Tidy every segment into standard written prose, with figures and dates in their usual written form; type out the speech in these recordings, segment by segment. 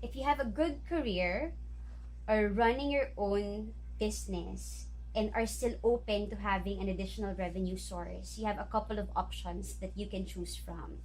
If you have a good career or running your own business and are still open to having an additional revenue source, you have a couple of options that you can choose from.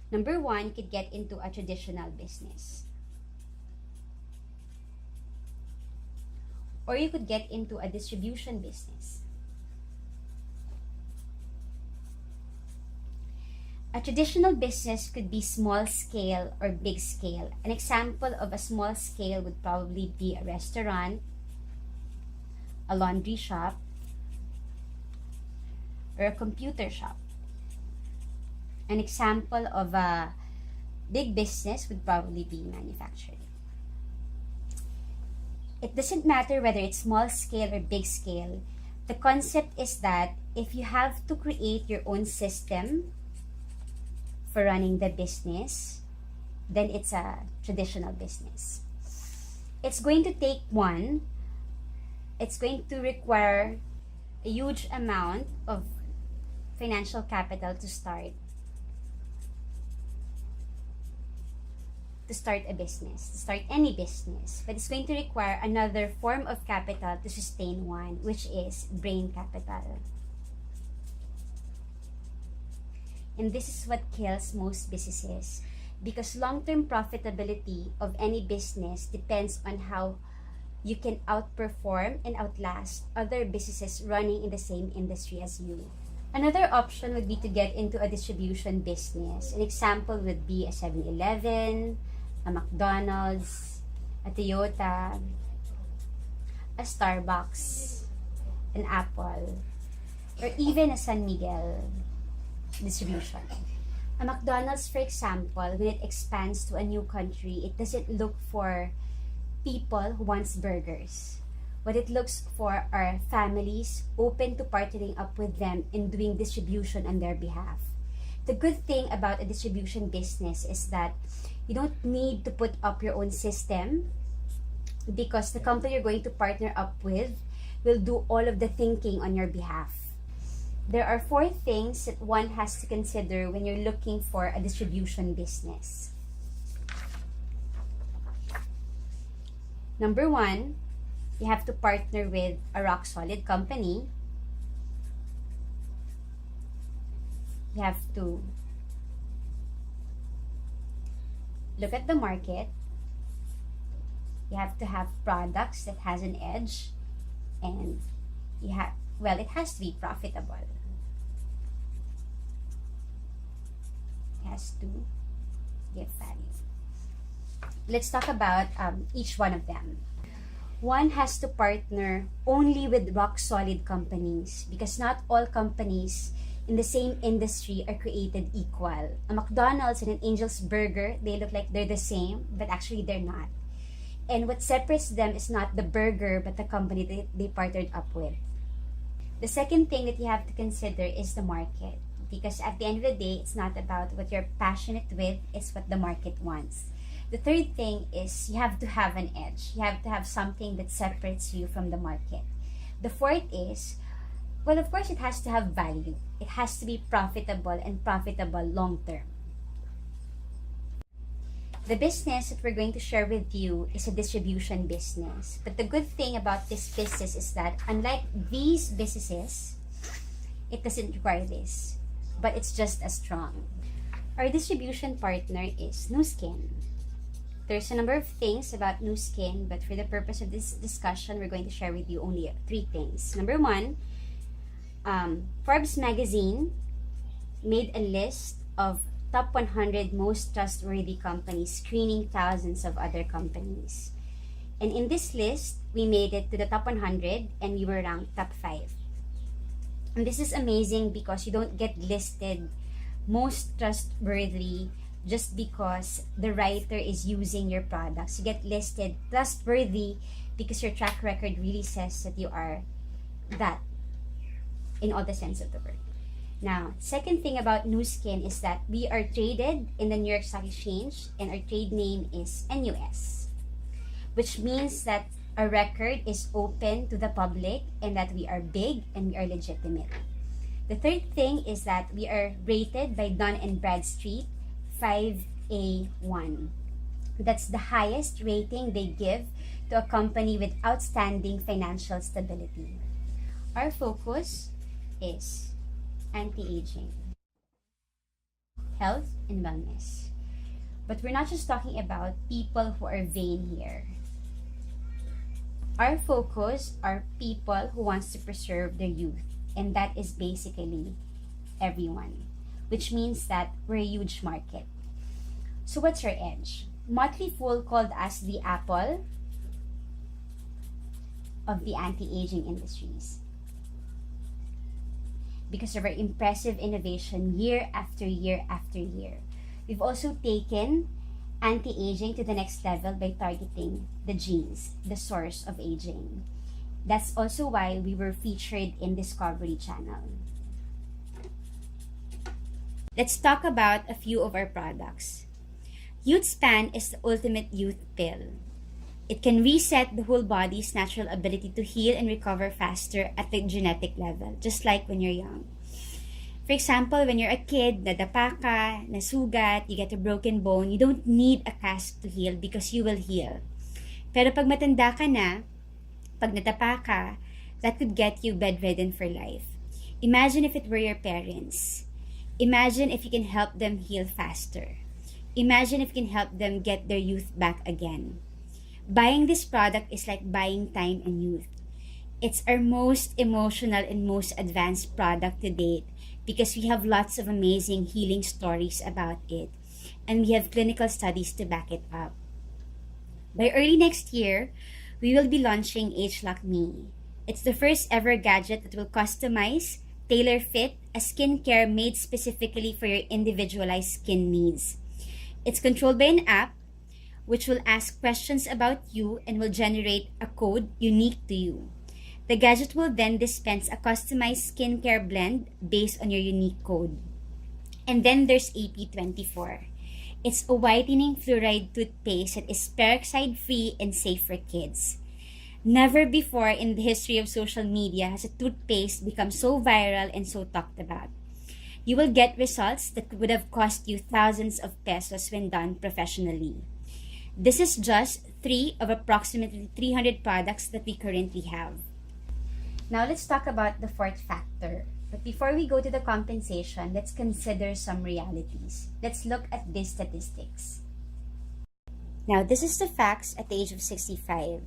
Number one, you could get into a traditional business. Or you could get into a distribution business. A traditional business could be small scale or big scale. An example of a small scale would probably be a restaurant, a laundry shop, or a computer shop. An example of a big business would probably be manufacturing. It doesn't matter whether it's small scale or big scale. The concept is that if you have to create your own system for running the business, then it's a traditional business. It's going to take it's going to require a huge amount of financial capital to start a business, to start any business. But it's going to require another form of capital to sustain one, which is brain capital. And this is what kills most businesses, because long-term profitability of any business depends on how you can outperform and outlast other businesses running in the same industry as you. Another option would be to get into a distribution business. An example would be a 7-Eleven, a McDonald's, a Toyota, a Starbucks, an Apple, or even a San Miguel distribution. A McDonald's, for example, when it expands to a new country, it doesn't look for people who wants burgers. What it looks for are families open to partnering up with them in doing distribution on their behalf. The good thing about a distribution business is that you don't need to put up your own system, because the company you're going to partner up with will do all of the thinking on your behalf. There are 4 things that one has to consider when you're looking for a distribution business. Number 1, you have to partner with a rock-solid company. You have to look at the market. You have to have products that has an edge, and it has to be profitable. It has to give value. Let's talk about each one of them. One has to partner only with rock-solid companies, because not all companies in the same industry are created equal. A McDonald's and an Angel's Burger, they look like they're the same, but actually they're not. And what separates them is not the burger, but the company that they partnered up with. The second thing that you have to consider is the market, because at the end of the day, it's not about what you're passionate with, it's what the market wants. The third thing is you have to have an edge. You have to have something that separates you from the market. The fourth is, well, of course, it has to have value. It has to be profitable, and profitable long term. The business that we're going to share with you is a distribution business. But the good thing about this business is that unlike these businesses, it doesn't require this, but it's just as strong. Our distribution partner is Nu Skin. There's a number of things about Nu Skin, but for the purpose of this discussion, we're going to share with you only 3 things. Number 1, Forbes magazine made a list of top 100 most trustworthy companies, screening thousands of other companies. And in this list, we made it to the top 100, and we were ranked top 5. And this is amazing because you don't get listed most trustworthy just because the writer is using your products. You get listed trustworthy because your track record really says that you are that, in all the sense of the word. Now, second thing about Nu Skin is that we are traded in the New York Stock Exchange, and our trade name is NUS, which means that our record is open to the public and that we are big and we are legitimate. The third thing is that we are rated by Dun & Bradstreet 5A1. That's the highest rating they give to a company with outstanding financial stability. Our focus is anti-aging, health, and wellness. But we're not just talking about people who are vain here. Our focus are people who wants to preserve their youth, and that is basically everyone, which means that we're a huge market. So what's our edge? Motley Fool called us the Apple of the anti-aging industries because of our impressive innovation year after year after year. We've also taken anti-aging to the next level by targeting the genes, the source of aging. That's also why we were featured in Discovery Channel. Let's talk about a few of our products. YouthSpan is the ultimate youth pill. It can reset the whole body's natural ability to heal and recover faster at the genetic level, just like when you're young. For example, when you're a kid, nadapa ka, nasugat, you get a broken bone, you don't need a cast to heal because you will heal. Pero pag matanda ka na, pag nadapa ka, that could get you bedridden for life. Imagine if it were your parents. Imagine if you can help them heal faster. Imagine if you can help them get their youth back again. Buying this product is like buying time and youth. It's our most emotional and most advanced product to date because we have lots of amazing healing stories about it, and we have clinical studies to back it up. By early next year, we will be launching ageLOC Me. It's the first ever gadget that will customize, tailor fit a skincare made specifically for your individualized skin needs. It's controlled by an app which will ask questions about you and will generate a code unique to you. The gadget will then dispense a customized skincare blend based on your unique code. And then there's AP24. It's a whitening fluoride toothpaste that is peroxide-free and safe for kids. Never before in the history of social media has a toothpaste become so viral and so talked about. You will get results that would have cost you thousands of pesos when done professionally. This is just 3 of approximately 300 products that we currently have. Now let's talk about the fourth factor. But before we go to the compensation, let's consider some realities. Let's look at these statistics. Now, this is the facts at the age of 65.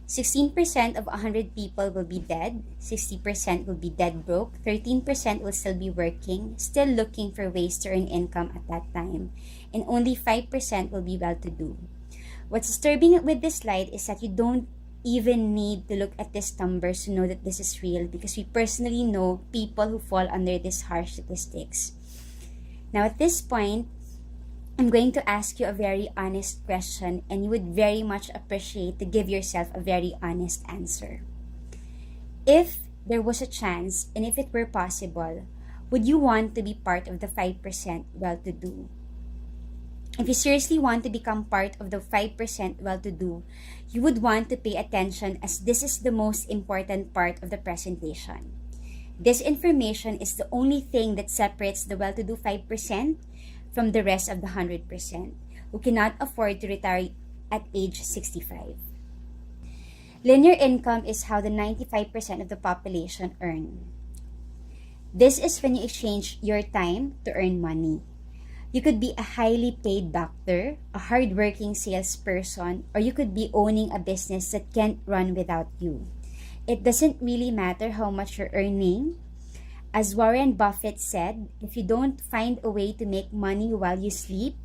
16% of 100 people will be dead, 60% will be dead broke, 13% will still be working, still looking for ways to earn income at that time, and only 5% will be well-to-do. What's disturbing with this slide is that you don't even need to look at these numbers to know that this is real because we personally know people who fall under these harsh statistics. Now at this point, I'm going to ask you a very honest question and you would very much appreciate to give yourself a very honest answer. If there was a chance and if it were possible, would you want to be part of the 5% well-to-do? If you seriously want to become part of the 5% well-to-do, you would want to pay attention as this is the most important part of the presentation. This information is the only thing that separates the well-to-do 5% from the rest of the 100% who cannot afford to retire at age 65. Linear income is how the 95% of the population earn. This is when you exchange your time to earn money. You could be a highly paid doctor, a hardworking salesperson, or you could be owning a business that can't run without you. It doesn't really matter how much you're earning. As Warren Buffett said, if you don't find a way to make money while you sleep,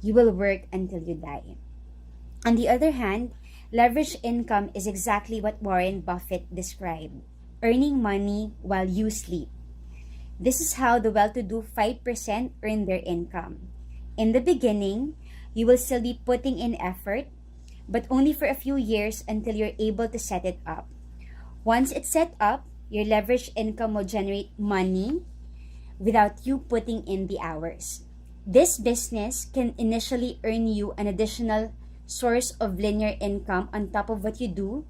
you will work until you die. On the other hand, leveraged income is exactly what Warren Buffett described, earning money while you sleep. This is how the well-to-do 5% earn their income. In the beginning, you will still be putting in effort, but only for a few years until you're able to set it up. Once it's set up, your leveraged income will generate money without you putting in the hours. This business can initially earn you an additional source of linear income on top of what you do,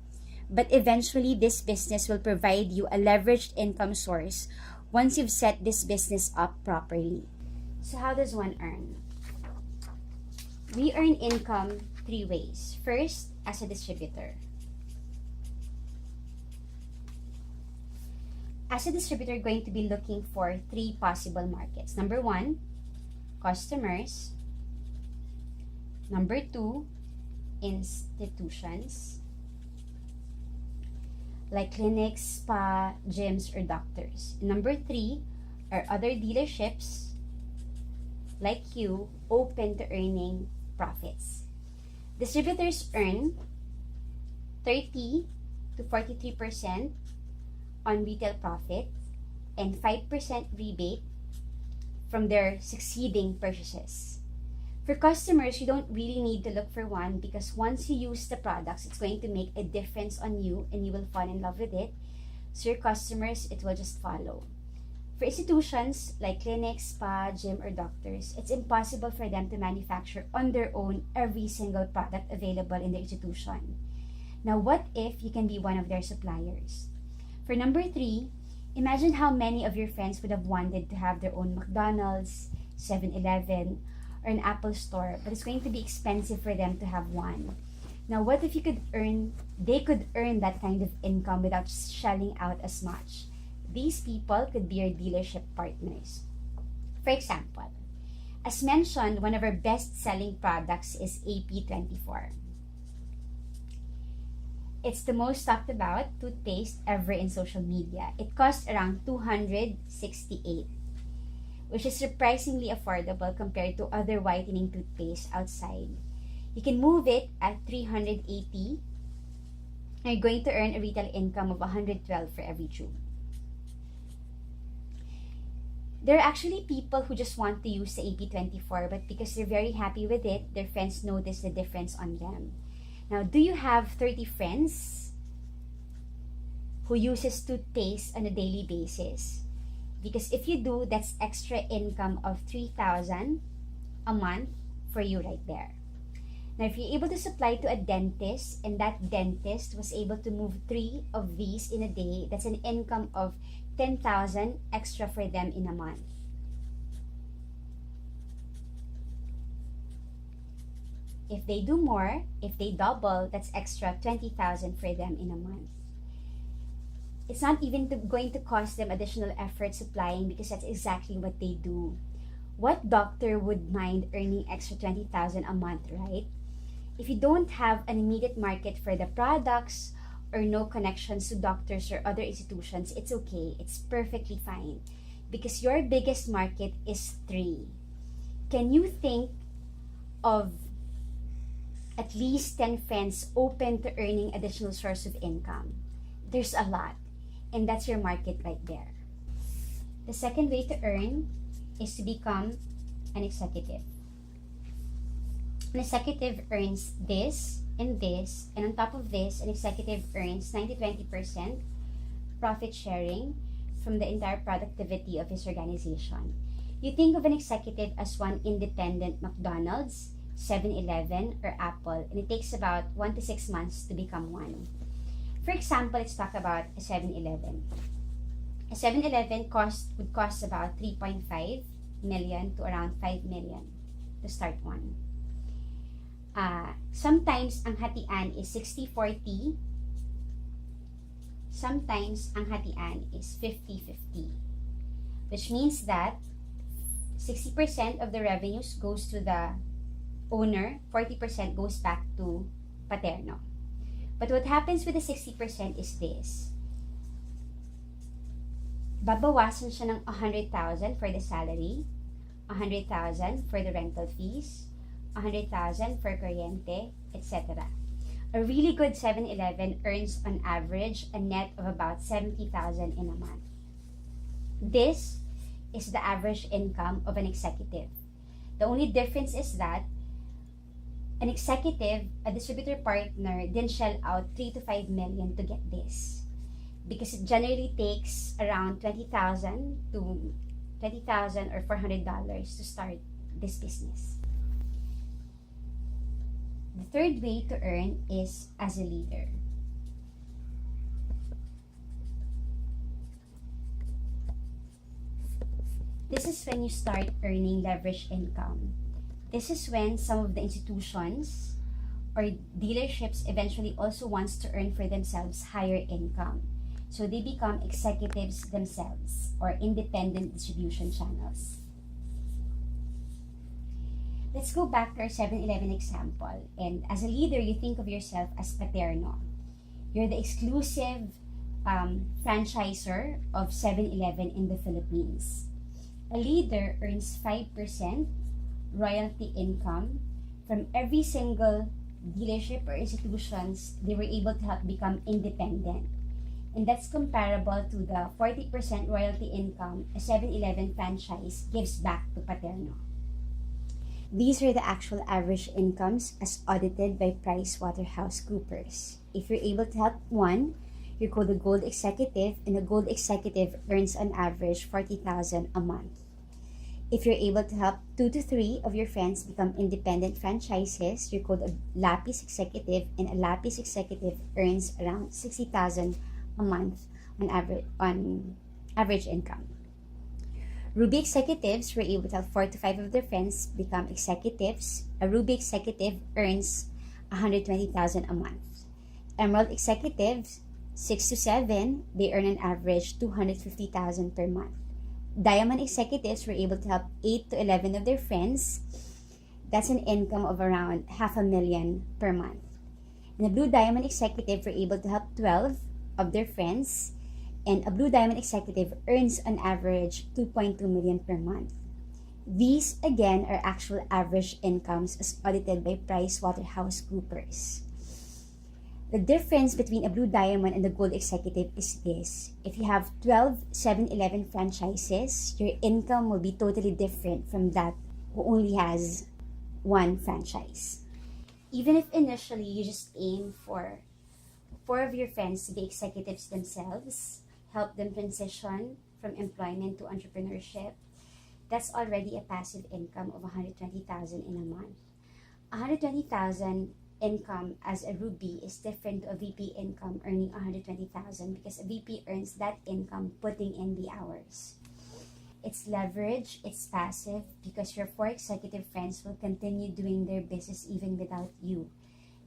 but eventually this business will provide you a leveraged income source once you've set this business up properly. So how does one earn? We earn income three ways. First, as a distributor. As a distributor, going to be looking for three possible markets. Number one, customers. Number two, institutions like clinics, spa, gyms, or doctors. And number three are other dealerships like you open to earning profits. Distributors earn 30 to 43% on retail profit and 5% rebate from their succeeding purchases. For customers, you don't really need to look for one because once you use the products, it's going to make a difference on you and you will fall in love with it. So your customers, it will just follow. For institutions like clinics, spa, gym, or doctors, it's impossible for them to manufacture on their own every single product available in the institution. Now, what if you can be one of their suppliers? For number three, imagine how many of your friends would have wanted to have their own McDonald's, 7-Eleven, or an Apple store, but it's going to be expensive for them to have one. Now, what if they could earn that kind of income without shelling out as much? These people could be your dealership partners. For example, as mentioned, one of our best-selling products is AP24. It's the most talked about toothpaste ever in social media. It costs around $268, which is surprisingly affordable compared to other whitening toothpaste outside. You can move it at $380, and you're going to earn a retail income of $112 for every tube. There are actually people who just want to use the AP24, but because they're very happy with it, their friends notice the difference on them. Now, do you have 30 friends who uses toothpaste on a daily basis? Because if you do, that's extra income of $3,000 a month for you right there. Now, if you're able to supply to a dentist and that dentist was able to move 3 of these in a day, that's an income of $10,000 extra for them in a month. If they do more, if they double, that's extra $20,000 for them in a month. It's not even going to cost them additional effort supplying because that's exactly what they do. What doctor would mind earning extra $20,000 a month, right? If you don't have an immediate market for the products or no connections to doctors or other institutions, it's okay. It's perfectly fine because your biggest market is 3. Can you think of at least 10 friends open to earning additional source of income? There's a lot, and that's your market right there. The second way to earn is to become an executive. An executive earns this, and on top of this, an executive earns 90-20% profit sharing from the entire productivity of his organization. You think of an executive as one independent McDonald's, 7-Eleven, or Apple, and it takes about 1 to 6 months to become one. For example, let's talk about a 7-Eleven. A 7-Eleven would cost about 3.5 million to around 5 million to start one. Sometimes ang hatian is 60-40. Sometimes ang hatian is 50-50. Which means that 60% of the revenues goes to the owner, 40% goes back to Paterno. But what happens with the 60% is this. Babawasan siya ng 100,000 for the salary, 100,000 for the rental fees, 100,000 for kuryente, etc. A really good 7-Eleven earns on average a net of about 70,000 in a month. This is the average income of an executive. The only difference is that an executive, a distributor partner, didn't shell out 3 to 5 million to get this. Because it generally takes around $20,000 or $400 to start this business. The third way to earn is as a leader. This is when you start earning leverage income. This is when some of the institutions or dealerships eventually also wants to earn for themselves higher income. So they become executives themselves or independent distribution channels. Let's go back to our 7-Eleven example. And as a leader, you think of yourself as Paterno. You're the exclusive franchisor of 7-Eleven in the Philippines. A leader earns 5% royalty income from every single dealership or institutions they were able to help become independent. And that's comparable to the 40% royalty income a 7-Eleven franchise gives back to Paterno. These are the actual average incomes as audited by PricewaterhouseCoopers. If you're able to help one, you're called a gold executive, and a gold executive earns on average $40,000 a month. If you're able to help 2 to 3 of your friends become independent franchises, you're called a lapis executive, and a lapis executive earns around $60,000 a month on average income. Ruby executives were able to help 4 to 5 of their friends become executives. A Ruby executive earns $120,000 a month. Emerald executives, 6 to 7, they earn an average $250,000 per month. Diamond executives were able to help 8 to 11 of their friends. That's an income of around $500,000 per month. And a Blue Diamond executive were able to help 12 of their friends. And a Blue Diamond executive earns on average $2.2 million per month. These, again, are actual average incomes as audited by PricewaterhouseCoopers. The difference between a Blue Diamond and the Gold executive is this. If you have 12 7-Eleven franchises, your income will be totally different from that who only has one franchise. Even if initially you just aim for 4 of your friends to be executives themselves, help them transition from employment to entrepreneurship, that's already a passive income of $120,000 in a month. $120,000 income as a Ruby is different to a VP income earning $120,000 because a VP earns that income putting in the hours. It's leverage, it's passive because your 4 executive friends will continue doing their business even without you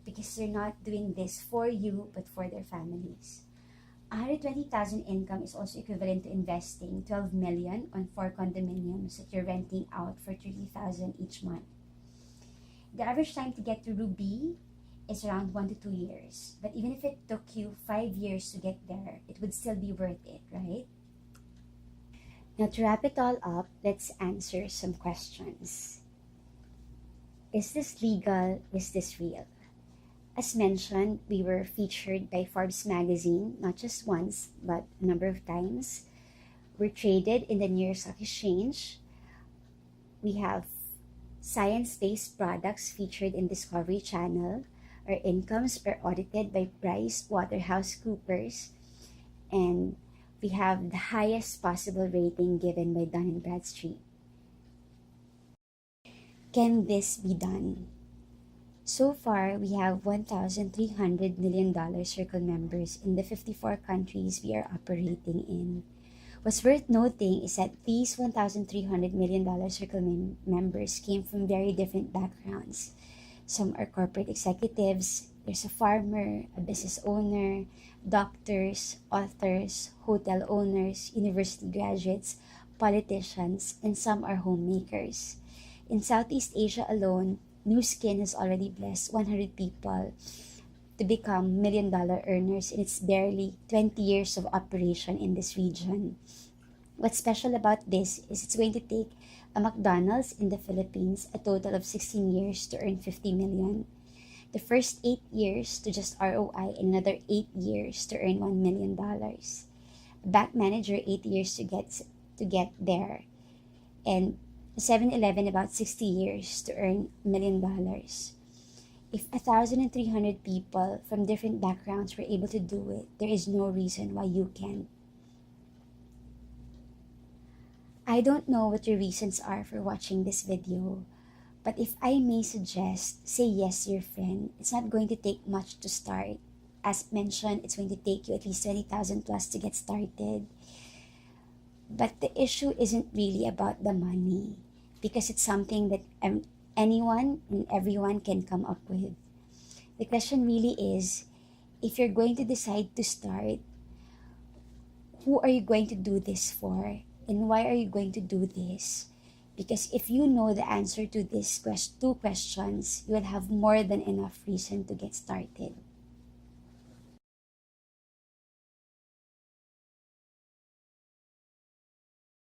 because they're not doing this for you but for their families. $120,000 income is also equivalent to investing $12 million on 4 condominiums that you're renting out for $30,000 each month. The average time to get to Ruby is around 1 to 2 years. But even if it took you 5 years to get there, it would still be worth it, right? Now to wrap it all up, let's answer some questions. Is this legal? Is this real? As mentioned, we were featured by Forbes magazine, not just once, but a number of times. We're traded in the New York Stock Exchange. We have science-based products featured in Discovery Channel. Our incomes are audited by PricewaterhouseCoopers. And we have the highest possible rating given by Dun & Bradstreet. Can this be done? So far, we have $1,300 million Circle members in the 54 countries we are operating in. What's worth noting is that these $1,300 million Circle members came from very different backgrounds. Some are corporate executives, there's a farmer, a business owner, doctors, authors, hotel owners, university graduates, politicians, and some are homemakers. In Southeast Asia alone, Nu Skin has already blessed 100 people to become million-dollar earners, and it's barely 20 years of operation in this region. What's special about this is it's going to take a McDonald's in the Philippines a total of 16 years to earn 50 million. The first 8 years to just ROI and another 8 years to earn $1 million. A bank manager 8 years to get there. And 7-Eleven about 60 years to earn $1 million. If 1,300 people from different backgrounds were able to do it, there is no reason why you can't. I don't know what your reasons are for watching this video, but if I may suggest, say yes to your friend. It's not going to take much to start. As mentioned, it's going to take you at least 20,000 plus to get started. But the issue isn't really about the money, because it's something that anyone and everyone can come up with. The question really is, if you're going to decide to start, who are you going to do this for? And why are you going to do this? Because if you know the answer to these two questions, you will have more than enough reason to get started.